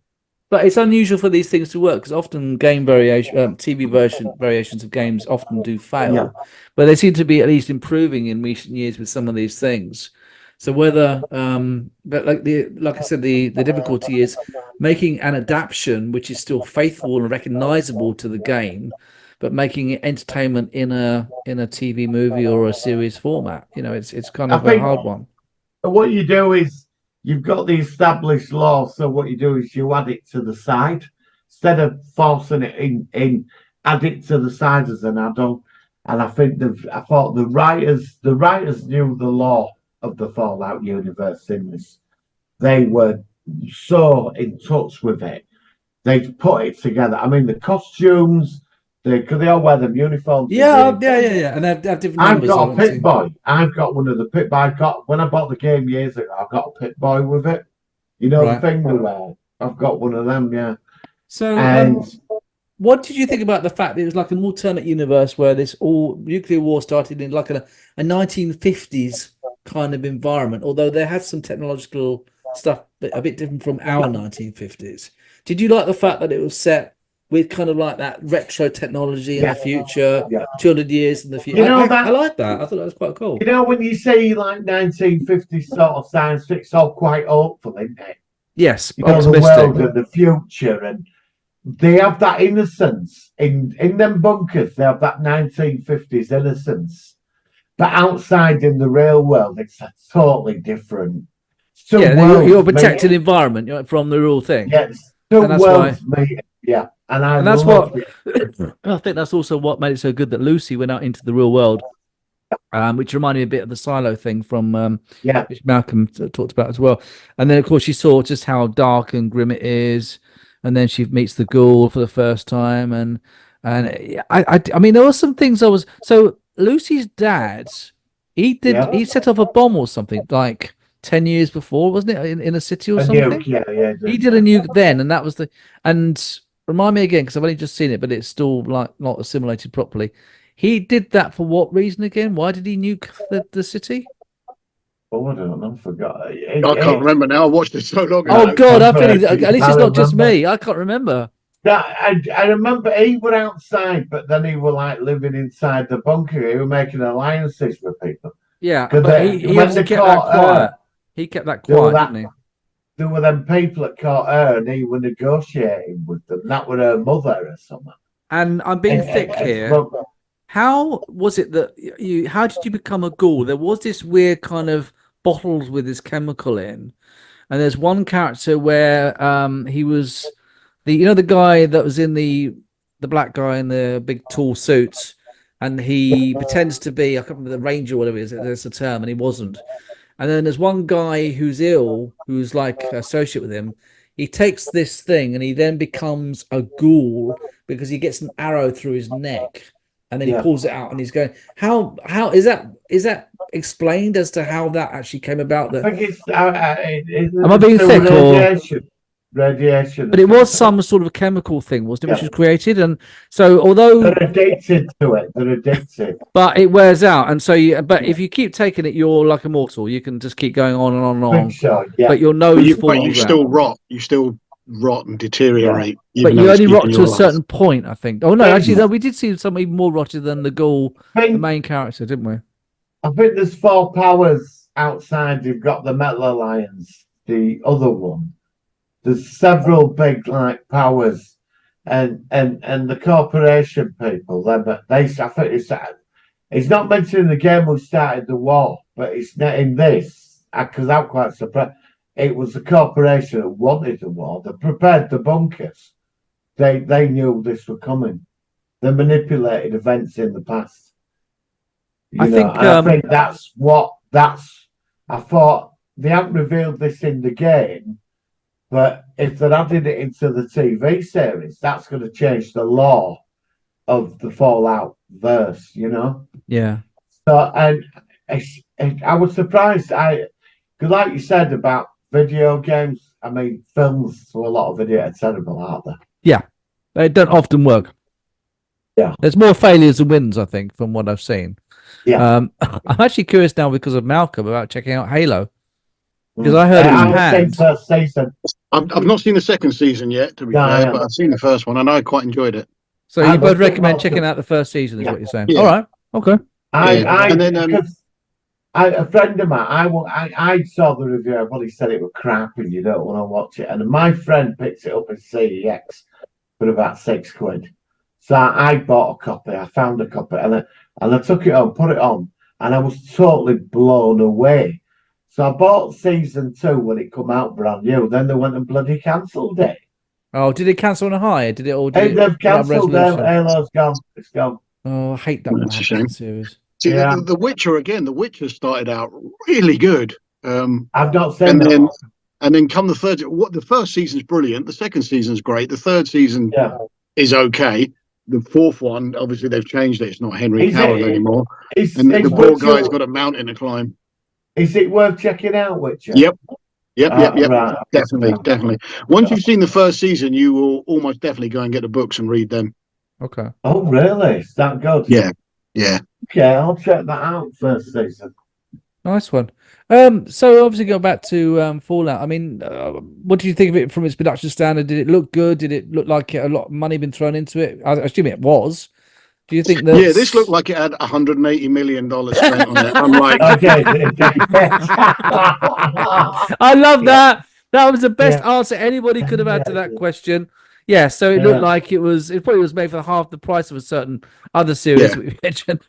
But it's unusual for these things to work because often game TV variations of games often do fail. Yeah. But they seem to be at least improving in recent years with some of these things. So whether, but like I said, the difficulty is making an adaptation which is still faithful and recognizable to the game, but making it entertainment in a TV movie or a series format. It's kind of a hard one. What you do is you've got the established law, so what you do is you add it to the side instead of forcing it in. Add it to the side as an add-on, and I thought the writers knew the law of the Fallout universe in this. They were so in touch with it. They put it together. I mean, the costumes. Because they all wear them uniforms. Yeah, and they have different I've numbers. got a Pit Boy. I've got one of the Pit Boy. When I bought the game years ago, I got a Pit Boy with it. The thing they wear. I've got one of them. Yeah. So, what did you think about the fact that it was like an alternate universe where this all nuclear war started in like a 1950s kind of environment? Although there had some technological stuff a bit different from our 1950s. Did you like the fact that it was set with kind of like that retro technology in the future, 200 years in the future? I like that. I thought that was quite cool. When you say like 1950s sort of science fiction, it's all quite hopeful, isn't it? Yes, the world and the future, and they have that innocence in them bunkers. They have that 1950s innocence, but outside in the real world, it's totally different. You're protected environment from the real thing. Yes, worlds meeting. Yeah. And that's what I think. That's also what made it so good that Lucy went out into the real world, which reminded me a bit of the Silo thing from which Malcolm talked about as well. And then of course she saw just how dark and grim it is, and then she meets the ghoul for the first time, and I mean there were some things so Lucy's dad he set off a bomb or something like 10 years before, wasn't it, in a city or something? Yeah. He did a nuke then, and that was remind me again, because I've only just seen it, but it's still like not assimilated properly. He did that for what reason again? Why did he nuke the city? Oh, I don't know. I forgot. I can't remember now. I watched it so long ago. Oh God, at least it's not just me. I can't remember. I remember he were outside, but then he were like living inside the bunker. He were making alliances with people. Yeah, but he obviously kept that quiet. He kept that There were quiet, didn't he? there were them people that caught her, and he was negotiating with them. That was her mother or something. And I'm being thick here. How was it that how did you become a ghoul? There was this weird kind of bottles with this chemical in, and there's one character where he was the guy that was in the black guy in the big tall suits, and he pretends to be, I can't remember, the ranger or whatever it is, there's a term, and he wasn't. And then there's one guy who's ill, who's like associate with him. He takes this thing and he then becomes a ghoul because he gets an arrow through his neck, and then he pulls it out and he's going. How is that explained as to how that actually came about? That I think it's am I being thick or radiation? But it was some sort of a chemical thing, wasn't it, which was created, and so although they're addicted to it, they're addicted. But it wears out, and so but if you keep taking it, you're like immortal. You can just keep going on and on and on. So, yeah. But your nose falls but you still rot. You still rot and deteriorate. But you only rot to a certain point, I think. Oh no, actually, no, we did see something even more rotted than the ghoul, the main character, didn't we? I think there's 4 powers outside. You've got the Metal Alliance, the other one. There's several big like powers, and the corporation people. I think it's not mentioned in the game who started the war, but it's not in this because I'm quite surprised. It was the corporation that wanted the war. They prepared the bunkers. They knew this was coming. They manipulated events in the past. I think that's what I thought they haven't revealed this in the game. But if they're adding it into the TV series, that's going to change the law of the Fallout verse, Yeah. So, and I was surprised. Because, like you said about video games, I mean, films for a lot of video are terrible, aren't they? Yeah, they don't often work. Yeah. There's more failures than wins, I think, from what I've seen. Yeah. I'm actually curious now because of Malcolm about checking out Halo. Because I heard it was panned. First season. I've not seen the second season yet, to be fair, but I've seen the first one and I quite enjoyed it. So you both recommend checking out the first season, is what you're saying? Yeah. All right, okay. A friend of mine, I saw the review, but he said it was crap and you don't want to watch it. And my friend picked it up at CEX for about £6. So I bought a copy. I found a copy and I took it on, put it on, and I was totally blown away. So I bought season 2 when it come out brand new. Then they went and bloody cancelled it. Oh, did it cancel on a high? Did it all? They've cancelled it. Halo's gone. It's gone. Oh, I hate that. That's a shame. Series. See, the Witcher again. The Witcher started out really good. I've not seen that. And then come the third. The first season's brilliant. The second season's great. The third season is okay. The fourth one, obviously, they've changed it. It's not Henry Cavill anymore. And the poor guy's got a mountain to climb. Is it worth checking out, Witcher? Yep. Right. Definitely. Once you've seen the first season, you will almost definitely go and get the books and read them. Okay. Oh, really? Is that good? Yeah. Okay, I'll check that out first season. Nice one. So obviously go back to Fallout. I mean, what do you think of it from its production standard? Did it look good? Did it look like a lot of money been thrown into it? I assume it was. Do you think that? Yeah, this looked like it had $180 million spent on it. I'm like, okay. I love that. That was the best answer anybody could have had to that question. Yeah, so it looked like it probably was made for half the price of a certain other series we mentioned.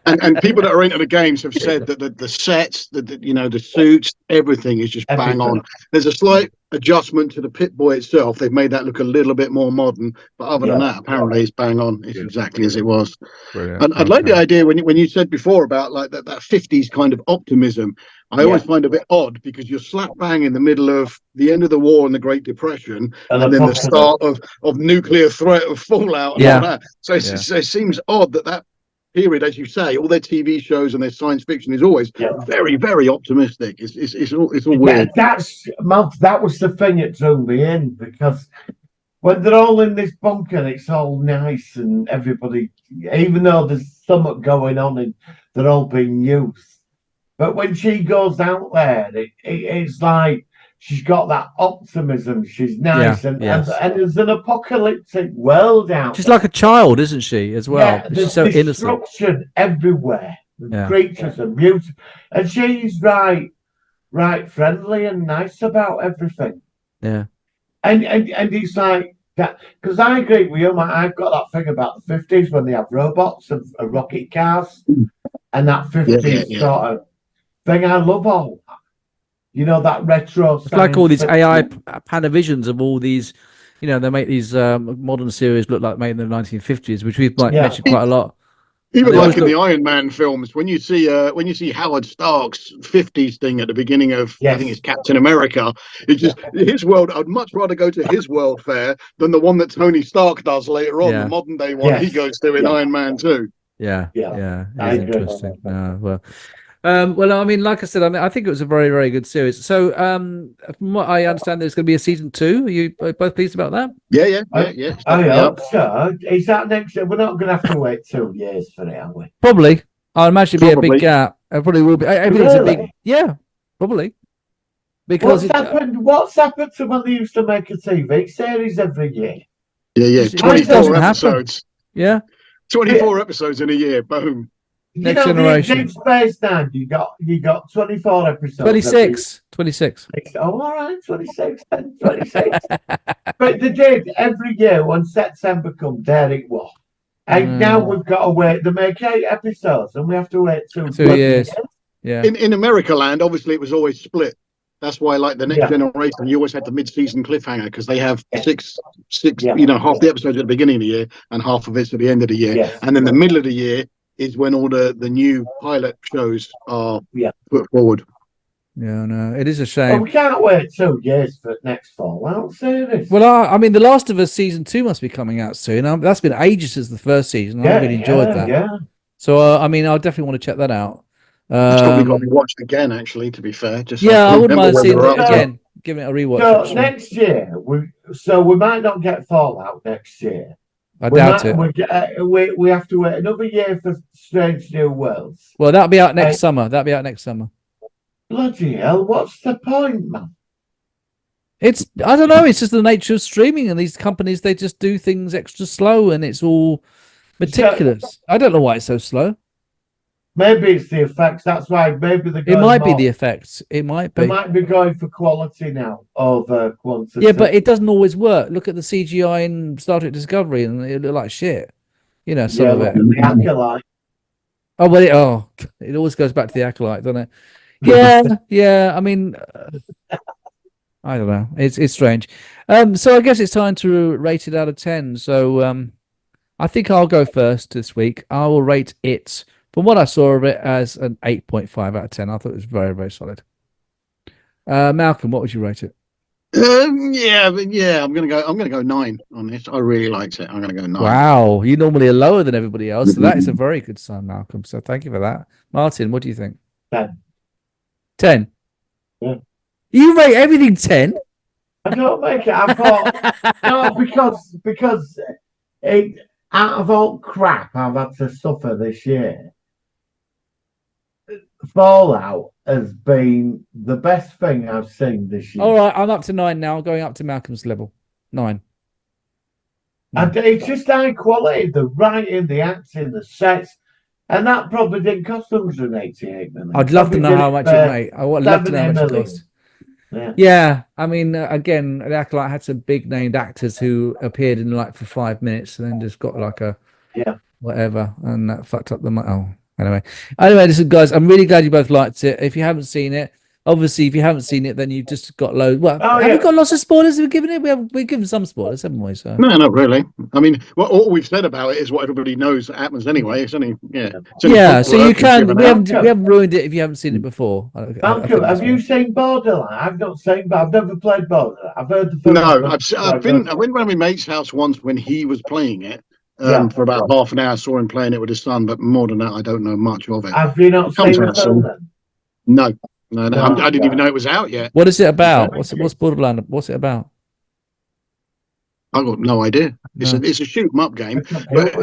and people that are into the games have said that the sets, the suits, everything is just bang on. There's a slight adjustment to the Pip-Boy itself. They've made that look a little bit more modern, but other than that, apparently it's bang on. It's exactly as it was. Brilliant. And I like the idea when you said before about like that 50s kind of optimism. I always find a bit odd because you're slap bang in the middle of the end of the war and the Great Depression, and then the start of nuclear threat of fallout and all that. So it seems odd that period, as you say, all their TV shows and their science fiction is always very, very optimistic. It's all weird. That was the thing that drew me in, because when they're all in this bunker, it's all nice and everybody, even though there's something going on and they're all being used. But when she goes out there, it's like she's got that optimism. She's nice, and there's an apocalyptic world out there. She's like a child, isn't she, as well? Yeah, there's she's so innocent. Destruction everywhere. The creatures are beautiful. And she's right. right friendly and nice about everything. Yeah. And he's like that because I agree with you. I've got that thing about the 50s when they have robots and rocket cars and that Yeah, 50s yeah. sort of thing. I love all that. You know, that retro It's like all science these AI fiction. panavisions of all these, they make these modern series look like made in the 1950s, which we've like Yeah, mentioned quite a lot. And Even they like always in the look, Iron Man films, when you see Howard Stark's '50s thing at the beginning of, I think it's yes, Captain America, it's yeah, just his world. I'd much rather go to his world fair than the one that Tony Stark does later on, the yeah, modern day one he yes, goes to in yeah, Iron Man 2. yeah, yeah. yeah. It I is agree. interesting. No, well, I mean, like I said, I think it was a very, very good series. So, from what I understand, there's going to be a season 2. Are you both pleased about that? Yeah, yeah, yeah, I, yeah. It's I definitely up. hope so. Is that next year? We're not going to have to wait 2 years for it, are we? Probably. I imagine it'd be a big Probably. gap. It probably will be. Everything's a big, Really? yeah, probably because What's happened? What's happened to when they used to make a TV series every year? Yeah, yeah. it just doesn't 24 happen. episodes. Yeah. 24 episodes in a year. Boom. You Next know, the generation. Deep Space Nine. You got 24 episodes. 26. 26. Oh, all right, 26 then, 26. But they did every year when September comes. There it was. And now we've got to wait. They make 8 episodes, and we have to wait two 2 bloody years. years. Yeah. In America land, obviously it was always split. That's why, like the next Yeah. generation, you always had the mid-season cliffhanger because they have Yeah. six, Yeah. half the episodes at the beginning of the year and half of it's at the end of the year, Yes. and then the middle of the year is when all the new pilot shows are put forward. Yeah, no, it is a But shame. we can't wait 2 years for next Fallout series. Well, I mean, The Last of Us season 2 must be coming out soon. That's been ages since the first season. I really enjoyed that. Yeah. So, I mean, I definitely want to check that out. It's probably got to be watched again, actually. To be fair, just Yeah, I wouldn't mind remember where seeing we're it up to. again, giving it a rewatch. So actually. next year, we might not get Fallout next year. I doubt it. We have to wait another year for Strange New Worlds. Well, that'll be out next summer. That'll be out next summer. Bloody hell! What's the point, man? I don't know. It's just the nature of streaming, and these companies, they just do things extra slow, and it's all meticulous. I don't know why it's so slow. Maybe it's the effects. That's why maybe It might be the effects. It might be. They might be going for quality now over quantity. Yeah, but it doesn't always work. Look at the CGI in Star Trek Discovery, and it looked like shit. Some of it. The Acolyte. Oh, well, it always goes back to the Acolyte, doesn't it? Yeah, yeah. I mean, I don't know. It's strange. So I guess it's time to rate it out of 10. So I think I'll go first this week. I will rate it, from what I saw of it, as an 8.5 out of 10. I thought it was very, very solid. Malcolm, what would you rate it? I'm gonna go 9 on this. I really liked it. I'm gonna go 9. Wow, you normally are lower than everybody else, so that is a very good sign, Malcolm. So thank you for that. Martin, what do you think? 10. 10. Yeah. You rate everything 10? I don't make it. I thought no, because out of all crap I've had to suffer this year, Fallout has been the best thing I've seen this year. All right, I'm up to 9 now, going up to Malcolm's level. 9. And it's just high quality, the writing, the acting, the sets, and that probably didn't cost 188 million. I'd love to know how much it made. I would love to know how much it cost. Yeah, I mean, again, the Acolyte had some big named actors who appeared in like for 5 minutes and then just got like a whatever, and that fucked up the. Anyway, listen, guys, I'm really glad you both liked it. If you haven't seen it, obviously, if you haven't seen it, then you've just got loads. Well, have we got lots of spoilers? We've given it. We've given some spoilers, haven't we? So no, not really. I mean, all we've said about it is what everybody knows happens anyway. It's only so you can. We haven't ruined it if you haven't seen it before. Malcolm, have you seen Borderlands? I've not seen, but I've never played Borderlands. I've heard the. No, I went to my mate's house once when he was playing it. For about half an hour, saw him playing it with his son, but more than that, I don't know much of it. Have you not seen the film then? No. I didn't even know it was out yet. What is it about? What's Borderlands? What's it about? I've got no idea. It's a shoot 'em up game, but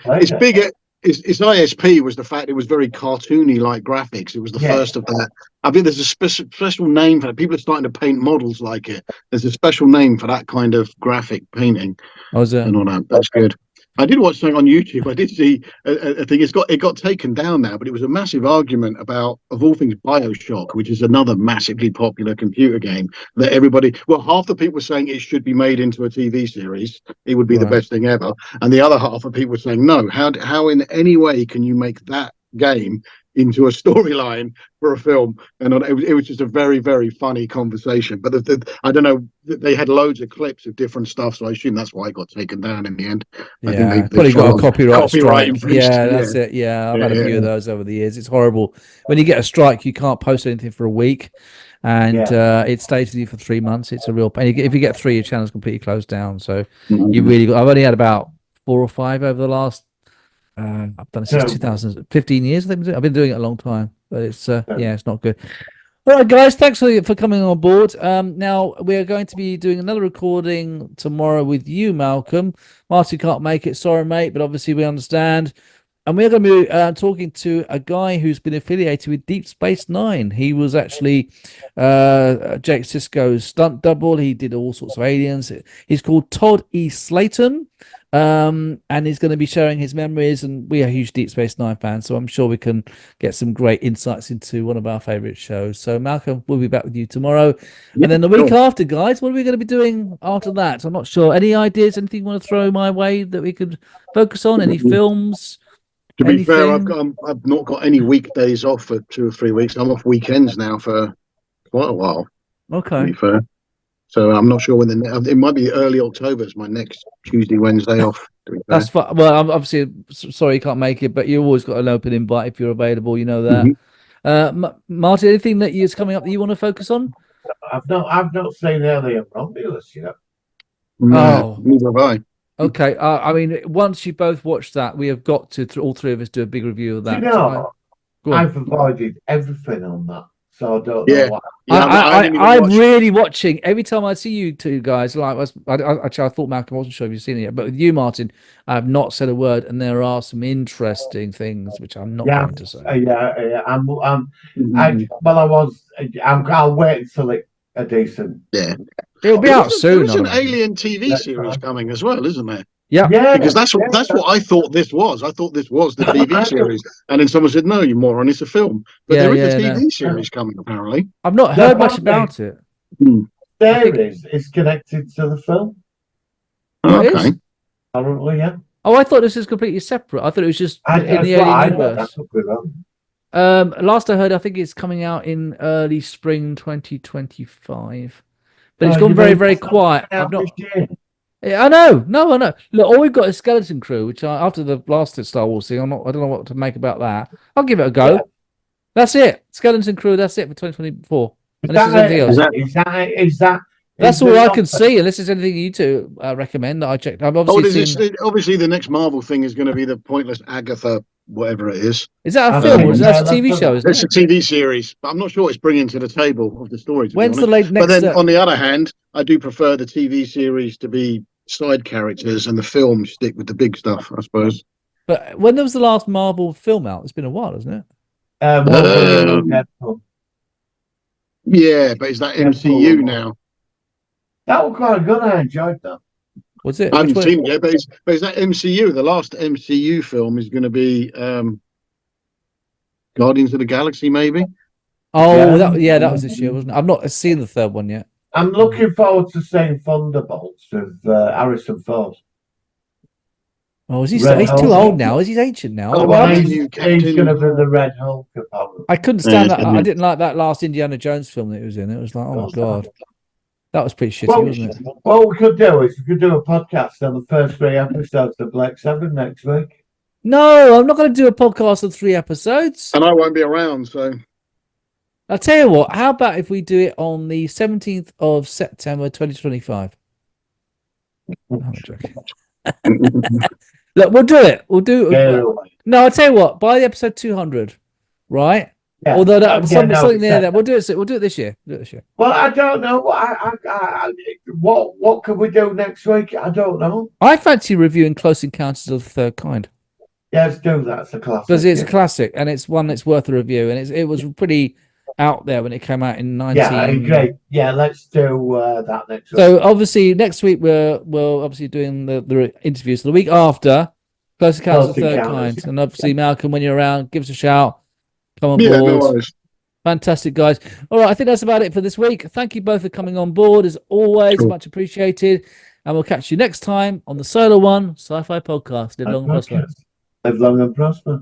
it's bigger. Its ISP was the fact it was very cartoony like graphics. It was the first of that. I think there's a special name for it. People are starting to paint models like it. There's a special name for that kind of graphic painting. Oh, is it? And all that. That's good. I did watch something on YouTube. I did see a thing. It got taken down now, but it was a massive argument about, of all things, BioShock, which is another massively popular computer game that everybody. Well, half the people were saying it should be made into a TV series. It would be the Right. best thing ever, and the other half of people were saying no. How in any way can you make that game into a storyline for a film? And it was just a very, very funny conversation. But I don't know, they had loads of clips of different stuff, so I assume that's why it got taken down in the end. I think Yeah, they probably got a filed copyright strike. infringed. Yeah, that's it. Yeah, I've had a few Yeah. of those over the years. It's horrible when you get a strike. You can't post anything for a week, and it stays with you for 3 months. It's a real pain. If you get three, your channel's completely closed down. So you really. I've only had about 4 or 5 over the last. I've done it since 2015 years. I think I've been doing it a long time, but it's it's not good. All right, guys, thanks for coming on board. Now we are going to be doing another recording tomorrow with you, Malcolm. Marty can't make it, sorry, mate, but obviously we understand. And we're going to be talking to a guy who's been affiliated with Deep Space Nine. He was actually Jake Sisko's stunt double. He did all sorts of aliens. He's called Todd E. Slayton. And he's going to be sharing his memories, and we are huge Deep Space Nine fans, so I'm sure we can get some great insights into one of our favorite shows. So Malcolm, we'll be back with you tomorrow. And then the week after, guys, what are we going to be doing after that? I'm not sure. Any ideas, anything you want to throw my way that we could focus on? Any films? To be fair, I've not got any weekdays off for 2 or 3 weeks. I'm off weekends now for quite a while. Okay. To be fair. So I'm not sure when it might be early October is my next Tuesday, Wednesday off. That's fine. Well, I'm obviously sorry you can't make it, but you always got an open invite if you're available. You know that. Martin, anything that is coming up that you want to focus on? I've not seen Alien Romulus yet. No, neither have I. Okay. I mean, once you both watch that, we have got to all three of us do a big review of that. Do you know, I've avoided everything on that, so I don't know what. I'm really watching every time I see you two guys. Actually, I thought Malcolm wasn't sure if you've seen it yet, but with you, Martin, I have not said a word, and there are some interesting things which I'm not going to say. I'll wait until it's a decent. Yeah, it'll be out soon. There's an Alien TV series coming as well, isn't there? Yeah, because that's what I thought this was. I thought this was the TV series, and then someone said, "No, you moron, it's a film." But there is a TV series coming. Apparently, I've not heard much about it. Series is connected to the film. Okay. Apparently, yeah. Oh, I thought this was completely separate. I thought it was just in the Alien universe. Last I heard, I think it's coming out in early spring 2025. But it's gone very, very quiet. I've not. I know. No, I know. Look, all we've got is Skeleton Crew, which after the last Star Wars thing, I don't know what to make about that. I'll give it a go. Yeah. That's it. Skeleton Crew. That's it for 2024. Unless there's anything else. That's all I can see. Unless there's anything you two recommend that I checked. I've obviously the next Marvel thing is going to be the pointless Agatha, whatever it is. Is that a film or is that a TV show? It's a TV series, but I'm not sure what it's bringing to the table of the story. When's the next? But then, on the other hand, I do prefer the TV series to be side characters and the film stick with the big stuff, I suppose. But when was the last Marvel film out? It's been a while, hasn't it? Yeah, but is that MCU now? That was quite good. I enjoyed that. What's it? I haven't seen it yet, but is that MCU? The last MCU film is going to be Guardians of the Galaxy, maybe? Oh, that was this year, wasn't it? I've not seen the third one yet. I'm looking forward to seeing Thunderbolts with Harrison Ford. Oh, he's too old now? Is he ancient now? He's going to be the Red Hulk, apparently. I couldn't stand that. I didn't like that last Indiana Jones film that he was in. It was like, oh my God. That was pretty shitty, wasn't it? What we could do is we could do a podcast on the first 3 episodes of Black Sabbath next week. No, I'm not going to do a podcast of 3 episodes. And I won't be around, so... I'll tell you what, how about if we do it on the 17th of September 2025? I'm joking. Look, we'll do it. We'll do it. No, I'll tell you what, by the episode 200, right? Yeah. Although something near that, we'll do it. We'll do it this year. Well, I don't know. What can we do next week? I don't know. I fancy reviewing Close Encounters of the Third Kind. Yeah, let's do that. It's a classic. Because it's a classic, and it's one that's worth a review. And it was pretty. out there when it came out in 19. Yeah, I agree. Yeah, let's do that next week. So obviously next week we're obviously doing the interviews. So the week after, Close Encounters of the Third Kind, and obviously Malcolm, when you're around, give us a shout. Come on Yeah, no board. worries. Fantastic, guys. All right, I think that's about it for this week. Thank you both for coming on board, as always. Cool. Much appreciated. And we'll catch you next time on the Solo One Sci-Fi Podcast. Live long and prosper. Live long and prosper.